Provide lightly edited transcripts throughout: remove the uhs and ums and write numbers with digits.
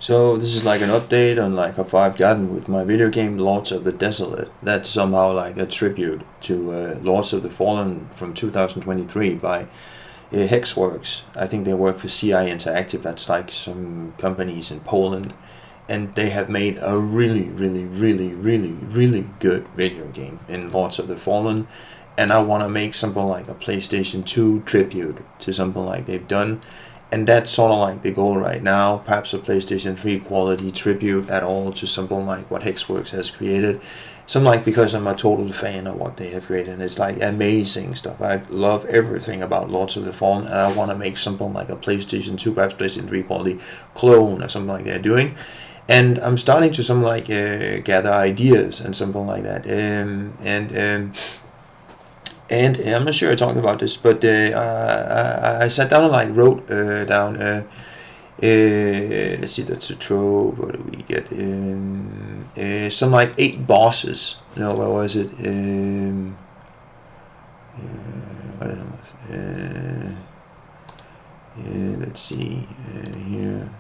So this is like an update on like how far I've gotten with my video game Lords of the Desolate. That's somehow like a tribute to Lords of the Fallen from 2023 by Hexworks. I think they work for CI Interactive. That's like some companies in Poland, and they have made a really good video game in Lords of the Fallen. And I want to make something like a PlayStation 2 tribute to something like they've done, and that's sort of like the goal right now. Perhaps a PlayStation 3 quality tribute at all to something like what Hexworks has created. Something like, because I'm a total fan of what they have created, and it's like amazing stuff. I love everything about Lords of the Fallen, and I want to make something like a PlayStation 2, perhaps PlayStation 3 quality clone or something like they're doing. And I'm starting to something like gather ideas and something like that. And I'm not sure I talked about this, but I sat down and like wrote down. Let's see, that's a trope. What do we get? Some like 8 bosses. No, what was it? What else? Let's see here.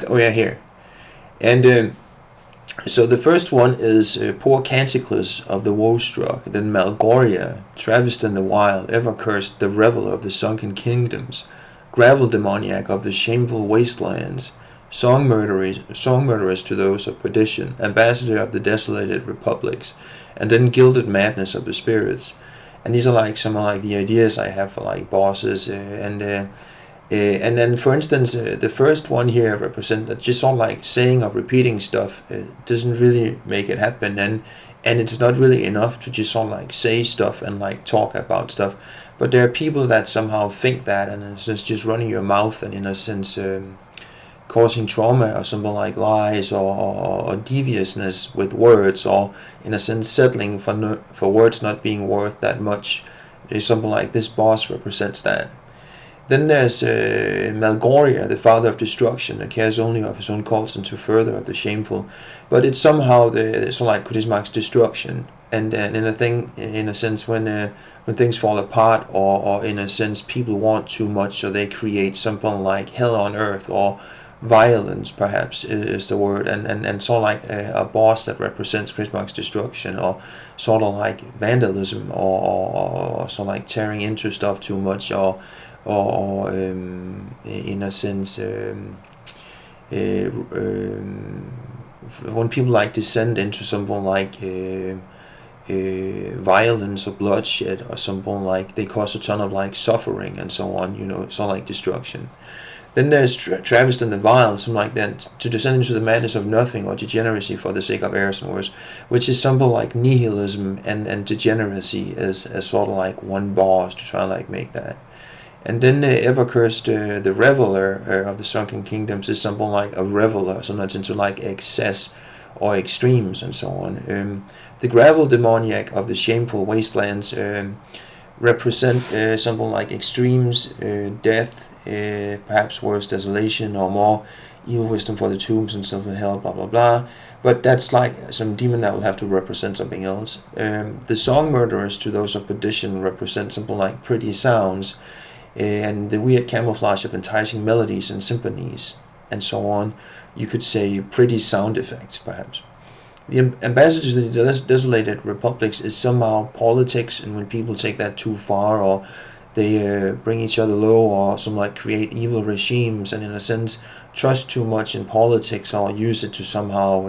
Oh yeah, here. And so the first one is poor Canticles of the woe-struck, then Malgoria, Travis in the wild, ever-cursed, the reveler of the sunken kingdoms, gravel demoniac of the shameful wastelands, song murderers to those of perdition, ambassador of the desolated republics, and then gilded madness of the spirits. And these are like some of like the ideas I have for like bosses, and then, for instance, the first one here represent just sort of like saying or repeating stuff. Doesn't really make it happen, and it's not really enough to just sort of like say stuff and like talk about stuff. But there are people that somehow think that, and in a sense, just running your mouth and in a sense causing trauma or something like lies or deviousness with words, or in a sense settling for words not being worth that much. Is something like this boss represents that. Then there's Malgoria, the father of destruction, that cares only of his own cause and to further of the shameful. But it's somehow it's like Kudismark's destruction, and in a sense, when things fall apart, or in a sense people want too much, so they create something like hell on earth, or violence perhaps is the word, and sort of like a boss that represents Kudismark's destruction, or sort of like vandalism, or sort of like tearing into stuff too much, or in a sense when people like descend into something like violence or bloodshed, or something like they cause a ton of like suffering and so on, it's all like destruction. Then there's Travis and the Vile, something like that, to descend into the madness of nothing or degeneracy for the sake of errors and worse, which is something like nihilism and degeneracy as sort of like one boss to try and like make that. And then Evercursed, the reveler of the sunken kingdoms, is something like a reveler, sometimes into like excess or extremes and so on. The gravel demoniac of the shameful wastelands represent something like extremes, death, perhaps worse desolation, or more evil wisdom for the tombs and stuff in hell, blah blah blah. But that's like some demon that will have to represent something else. The song murderers to those of perdition represent something like pretty sounds, and the weird camouflage of enticing melodies and symphonies, and so on. You could say pretty sound effects, perhaps. The ambassadors to the desolated republics is somehow politics, and when people take that too far, or they bring each other low, or some like create evil regimes, and in a sense trust too much in politics, or use it to somehow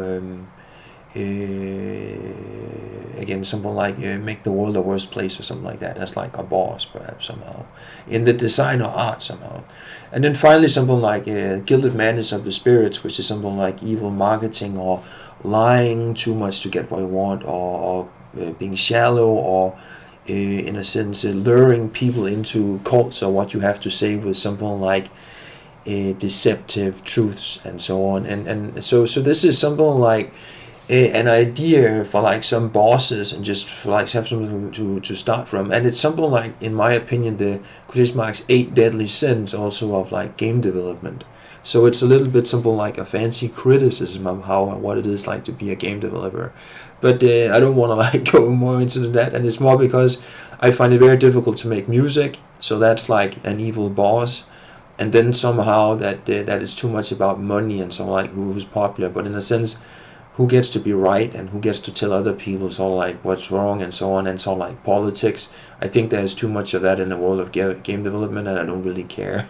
again, something like make the world a worse place or something like that. That's like a boss, perhaps, somehow in the design or art somehow. And then finally something like gilded madness of the spirits, which is something like evil marketing, or lying too much to get what you want, or being shallow, or in a sense luring people into cults or what you have to say with something like deceptive truths and so on. And so this is something like an idea for like some bosses, and just for like have something to start from. And it's something like, in my opinion, the Kudismark's 8 deadly sins also of like game development. So it's a little bit something like a fancy criticism of how and what it is like to be a game developer. But I don't want to like go more into that, and it's more because I find it very difficult to make music. So that's like an evil boss. and then somehow that is too much about money and so like who's popular, but in a sense, who gets to be right and who gets to tell other people sort of like what's wrong and so on, and so like politics. I think there's too much of that in the world of game development, and I don't really care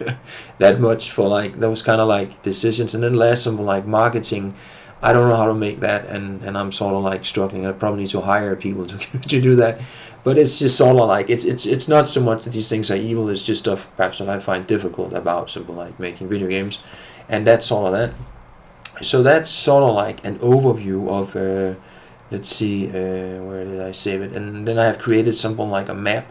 that much for like those kind of like decisions. And then last, something like marketing, I don't know how to make that, and I'm sort of like struggling. I probably need to hire people to to do that, but it's just sort of like it's not so much that these things are evil. It's just stuff perhaps that I find difficult about something like making video games, and that's all of that. So that's sort of like an overview of, let's see, where did I save it? And then I have created something like a map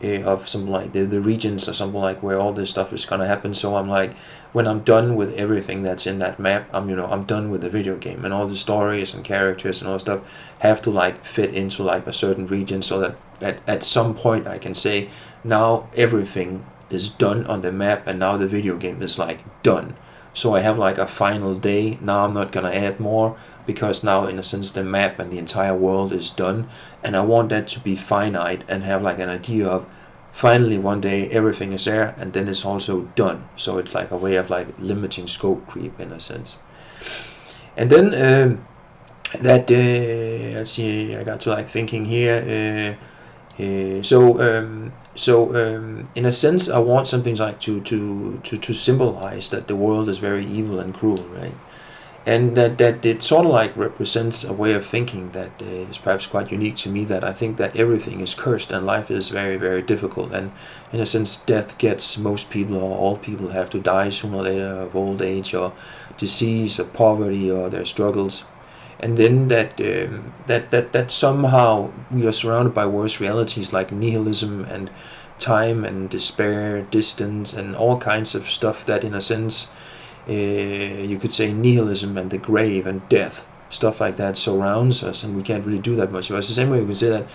of something like the regions or something like where all this stuff is gonna happen. So I'm like, when I'm done with everything that's in that map, I'm done with the video game, and all the stories and characters and all stuff have to like fit into like a certain region, so that at some point I can say, now everything is done on the map, and now the video game is like done. So I have like a final day. Now I'm not gonna add more, because now in a sense the map and the entire world is done, and I want that to be finite and have like an idea of finally one day everything is there, and then it's also done. So it's like a way of like limiting scope creep in a sense. And then let's see, I got to like thinking here. In a sense, I want something like to symbolize that the world is very evil and cruel, right? And that it sort of like represents a way of thinking that is perhaps quite unique to me. That I think that everything is cursed and life is very, very difficult, and in a sense, death gets most people, or all people have to die sooner or later, of old age or disease or poverty or their struggles. And then that somehow we are surrounded by worse realities like nihilism and time and despair, distance, and all kinds of stuff that in a sense, you could say nihilism and the grave and death, stuff like that surrounds us, and we can't really do that much. But it's the same way we can say that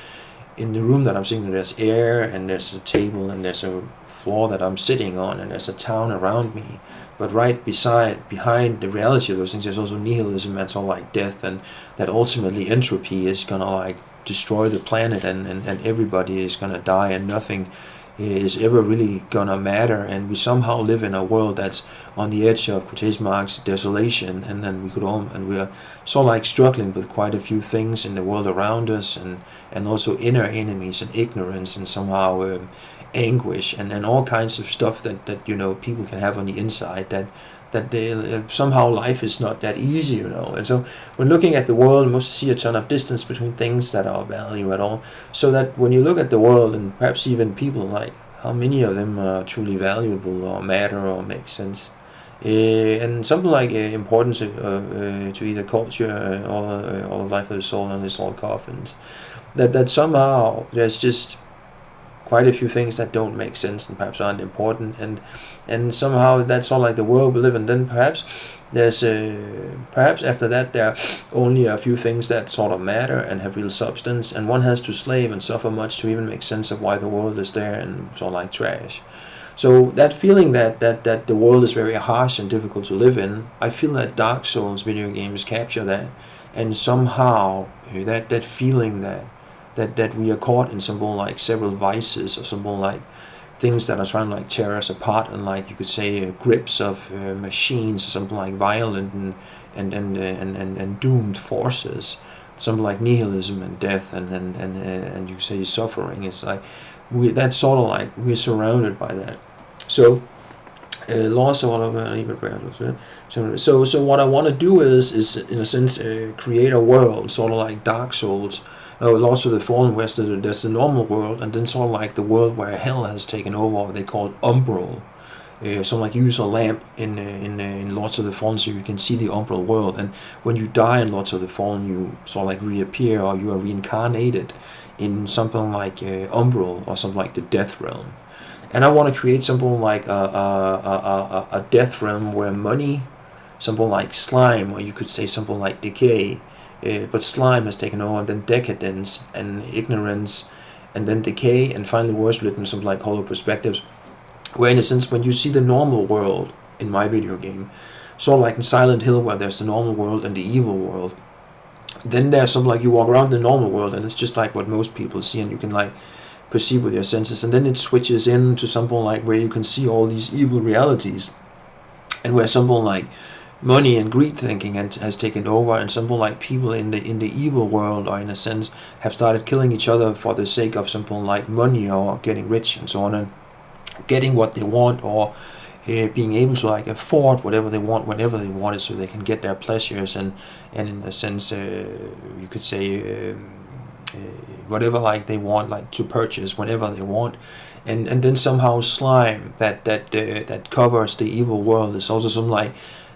in the room that I'm sitting in, there's air, and there's a table, and there's a floor that I'm sitting on, and there's a town around me. But right behind the reality of those things, there's also nihilism and so like death, and that ultimately entropy is gonna like destroy the planet, and everybody is gonna die, and nothing is ever really gonna matter. And we somehow live in a world that's on the edge of quotation marks desolation, and then we are sort of like struggling with quite a few things in the world around us, and also inner enemies and ignorance and somehow anguish and all kinds of stuff that people can have on the inside, that they, somehow life is not that easy, and so when looking at the world, you must see a ton of distance between things that are of value at all, so that when you look at the world and perhaps even people, like how many of them are truly valuable or matter or make sense, and something like importance to either culture or life of the soul and this all coffins, that somehow there's just quite a few things that don't make sense and perhaps aren't important, and somehow that's all like the world we live in. Then perhaps there's perhaps after that there are only a few things that sort of matter and have real substance, and one has to slave and suffer much to even make sense of why the world is there and sort of like trash. So that feeling that the world is very harsh and difficult to live in, I feel that Dark Souls video games capture that, and somehow that feeling that we are caught in something like several vices, or something like things that are trying to like tear us apart, and like you could say grips of machines, or something like violent and doomed forces, something like nihilism and death and you could say suffering. It's like that's sort of like we're surrounded by that. So loss of all of so what I want to do is in a sense create a world sort of like Dark Souls. Lots of the Fallen West, there's the normal world, and then sort of like the world where hell has taken over. They call it umbral. So like you use a lamp in Lots of the Fallen, so you can see the umbral world. And when you die in Lots of the Fallen, you sort of like reappear, or you are reincarnated in something like umbral, or something like the death realm. And I want to create something like a death realm where money, something like slime, or you could say something like decay. But slime has taken over, and then decadence and ignorance, and then decay, and finally worse written, something like hollow perspectives, where in a sense when you see the normal world in my video game, sort of like in Silent Hill where there's the normal world and the evil world, then there's something like you walk around the normal world and it's just like what most people see, and you can like perceive with your senses, and then it switches into something like where you can see all these evil realities, and where something like money and greed thinking has taken over, and something like people in the evil world, or in a sense, have started killing each other for the sake of something like money or getting rich and so on, and getting what they want, or being able to like afford whatever they want whenever they want it, so they can get their pleasures, and in a sense, you could say, whatever like they want, like to purchase whenever they want. And then somehow slime that covers the evil world is also some like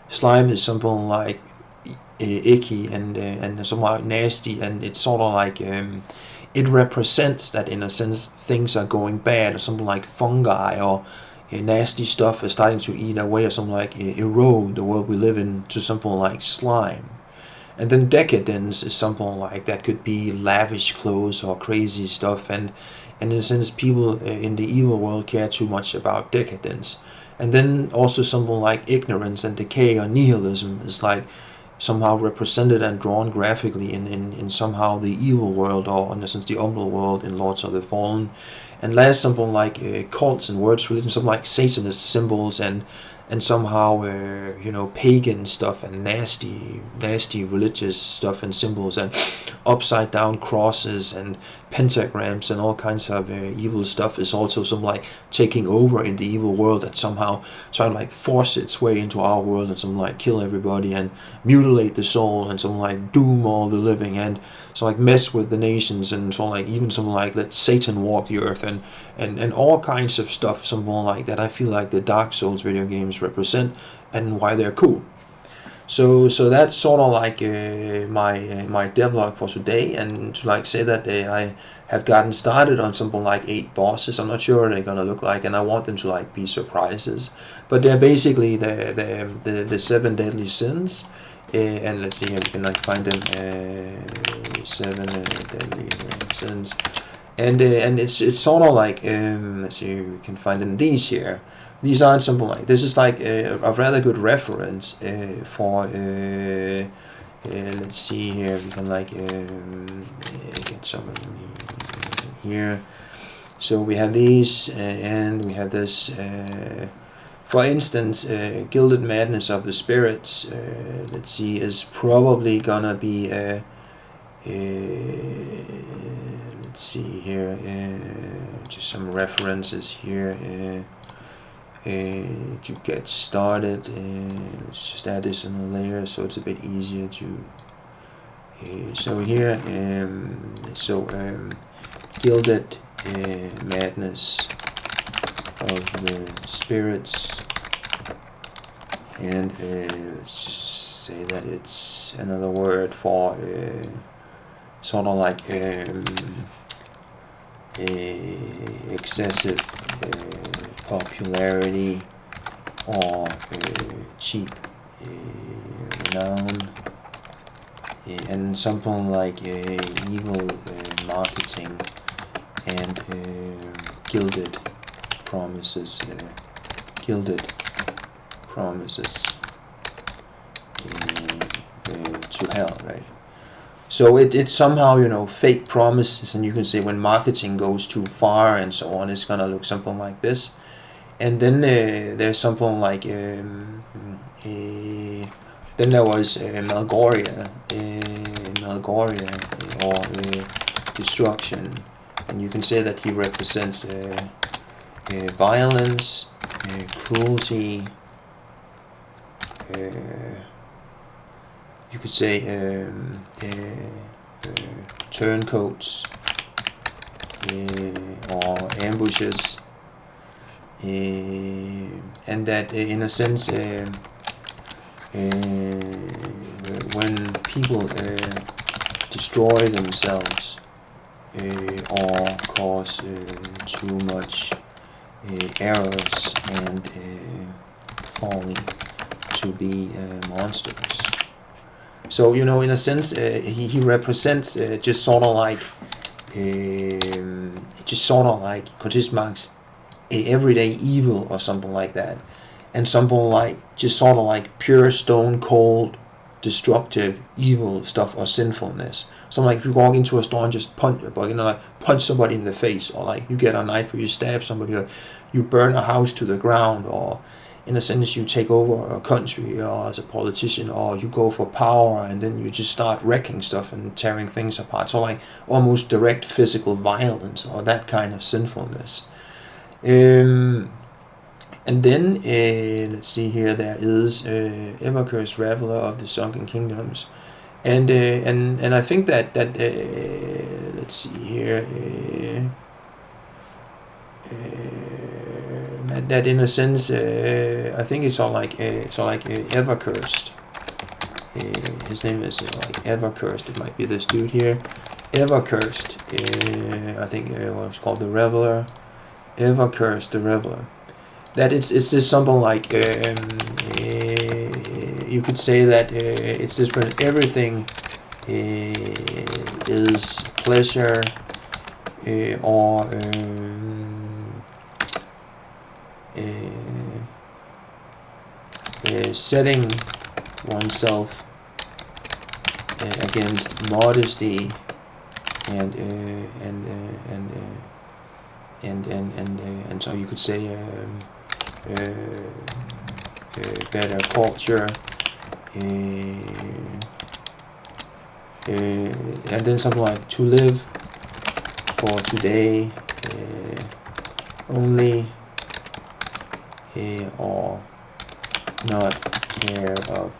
slime is something like icky and somewhat nasty, and it's sort of like it represents that, in a sense, things are going bad, or something like fungi or nasty stuff is starting to eat away, or something like erode the world we live in, to something like slime. And then decadence is something like that could be lavish clothes or crazy stuff, and in a sense, people in the evil world care too much about decadence. And then also something like ignorance and decay or nihilism is like somehow represented and drawn graphically in somehow the evil world, or in a sense the underworld in Lords of the Fallen. And last, something like cults and words religion, something like Satanist symbols, and somehow pagan stuff, and nasty religious stuff and symbols, and upside down crosses and pentagrams and all kinds of evil stuff is also some like taking over in the evil world, that somehow trying to like force its way into our world, and some like kill everybody and mutilate the soul, and some like doom all the living, and so like mess with the nations, and so like even something like let Satan walk the earth, and all kinds of stuff, something like that. I feel like the Dark Souls video games represent, and why they're cool. So that's sort of like my devlog for today, and to like say that I have gotten started on something like 8 bosses. I'm not sure what they're gonna look like, and I want them to like be surprises, but they're basically the 7 deadly sins. And let's see here, we can like find them, 7 deadly sins, and it's sort of like let's see, we can find them, these here. These aren't something like, this is like a rather good reference for let's see here, we can like get some of them here. So we have these, and we have this, for instance, Gilded Madness of the Spirits, let's see, is probably gonna be let's see here, just some references here to get started. Let's just add this in a layer so it's a bit easier to. So here, Gilded Madness of the Spirits, and let's just say that it's another word for sort of like excessive popularity, or cheap renown, and something like evil marketing, and gilded promises to hell, right? So it's somehow, fake promises, and you can say when marketing goes too far and so on, it's gonna look something like this. And then there's something like then there was Malgoria, or destruction, and you can say that he represents violence, cruelty. You could say turncoats, or ambushes, and that in a sense, when people destroy themselves, or cause too much errors and folly to be monsters. So in a sense, he represents just sort of like quotation marks everyday evil, or something like that, and something like just sort of like pure stone cold destructive evil stuff, or sinfulness. So like if you walk into a store and just punch, like punch somebody in the face, or like you get a knife or you stab somebody, or you burn a house to the ground, or in a sense you take over a country, or as a politician, or you go for power and then you just start wrecking stuff and tearing things apart. So like almost direct physical violence, or that kind of sinfulness. And then let's see here, there is Ever-Cursed Raveler of the Sunken Kingdoms, and I think that let's see here, that in a sense I think it's all like Ever-Cursed. His name is like Ever-Cursed. It might be this dude here, Ever-Cursed. I think what's called the Reveler, Ever-Cursed the Reveler. That it's just something like you could say that it's just when everything is pleasure or setting oneself against modesty and so you could say better culture, and then something like to live for today only, or not care of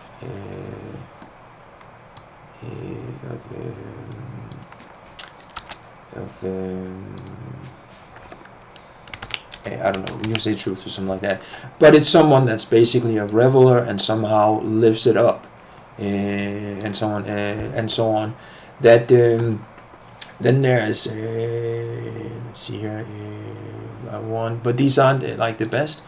I don't know, you can say truth or something like that, but it's someone that's basically a reveler and somehow lives it up, and so on and so on. That then there's let's see here, one, but these aren't like the best.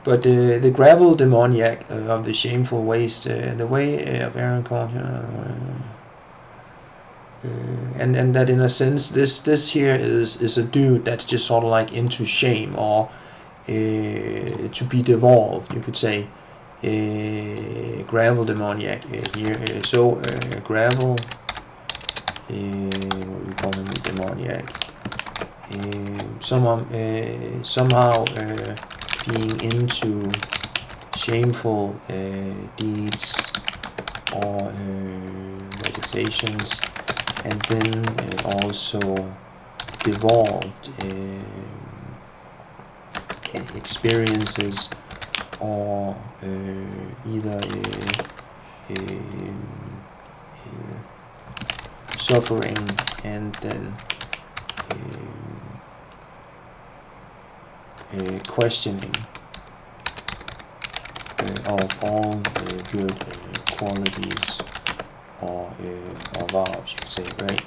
But the gravel demoniac of the shameful waste, the way of Aaron called, and that in a sense this here is a dude that's just sort of like into shame, or to be devolved, you could say. Gravel demoniac here. So gravel, what we call him, demoniac. Somehow being into shameful deeds or meditations, and then also devolved experiences, or either suffering, and then questioning of all good qualities or vows, you could say, right?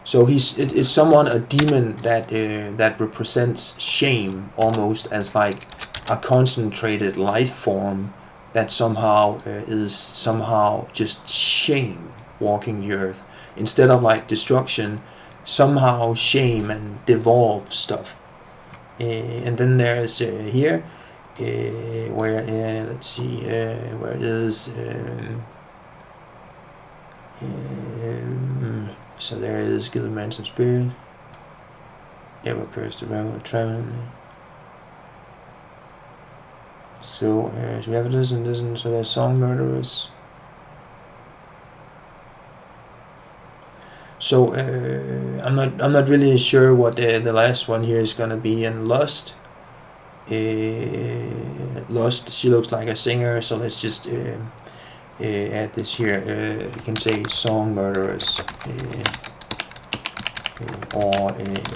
So it's someone, a demon that that represents shame, almost as like a concentrated life form that somehow is somehow just shame walking the earth, instead of like destruction, somehow shame and devolved stuff. And then there's here where let's see, where is so there is Gilliman's of Spirit, Ever-Cursed the Realm of Traveling. So so we have this and this, and so there's Song Murderers. So I'm not really sure what the last one here is gonna be. And Lust. Lust, she looks like a singer, so let's just add this here. You can say Song Murderers, or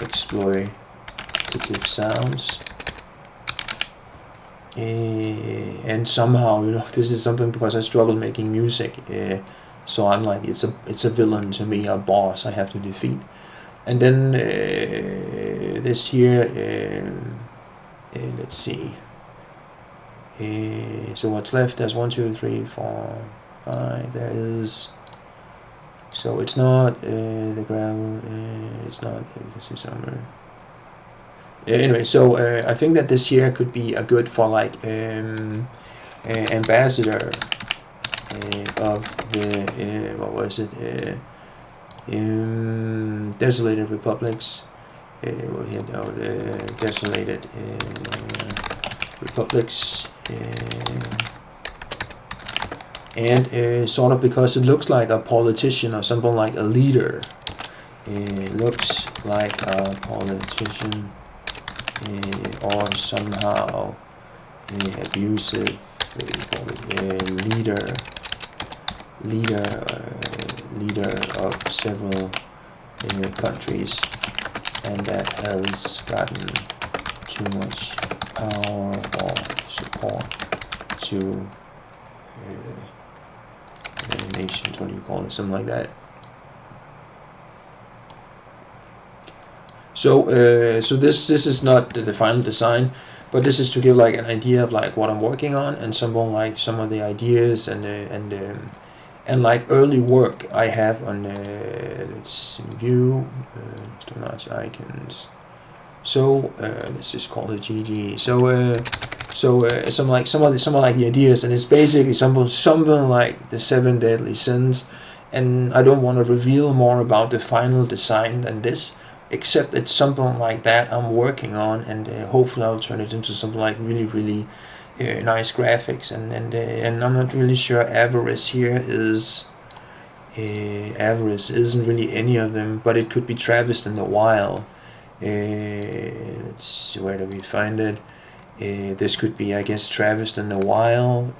exploitative sounds. And somehow, you know, this is something, because I struggle making music, so I'm like, it's a villain to me, a boss I have to defeat. And then this here, let's see, so what's left, there's 1, 2, 3, 4, 5, there is, so it's not the gravel, it's not, you can see somewhere. Anyway, so I think that this year could be a good for like ambassador of the what was it, Desolated republics. We'll hit the desolated republics. And sort of because it looks like a politician or something, like a leader. It looks like a politician or somehow abusive leader of several countries, and that has gotten too much power or support to nations. What do you call it? Something like that. So so this is not the final design, but this is to give like an idea of like what I'm working on, and some of the ideas and like early work I have on let's view too much icons. So let's just call it GG. Some of the ideas, and it's basically something like the 7 deadly sins, and I don't want to reveal more about the final design than this, except it's something like that I'm working on, and hopefully I'll turn it into something like really nice graphics, and I'm not really sure avarice here is avarice isn't really any of them, but it could be Travis in the wild. Let's see, where do we find it? This could be, I guess, Travis in the wild,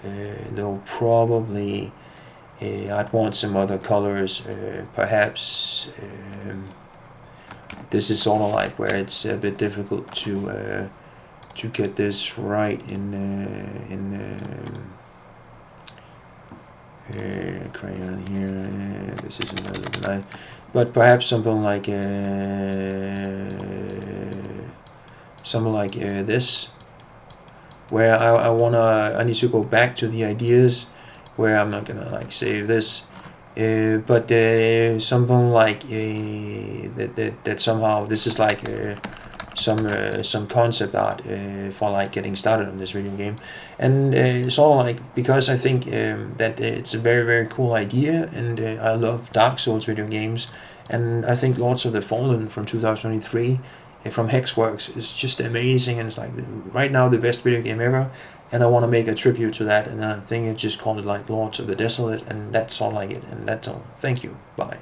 though probably I'd want some other colors, perhaps. This is sort of like where it's a bit difficult to get this right in crayon here. This is another line, but perhaps something like this, where I need to go back to the ideas, where I'm not gonna like save this. But something like that somehow this is like some concept art for like getting started on this video game, and it's all like, because I think that it's a very cool idea, and I love Dark Souls video games, and I think Lords of the Fallen from 2023 from Hexworks is just amazing, and it's like right now the best video game ever. And I want to make a tribute to that, and I think I just called it like Lords of the Desolate, and that's all I get, and that's all. Thank you. Bye.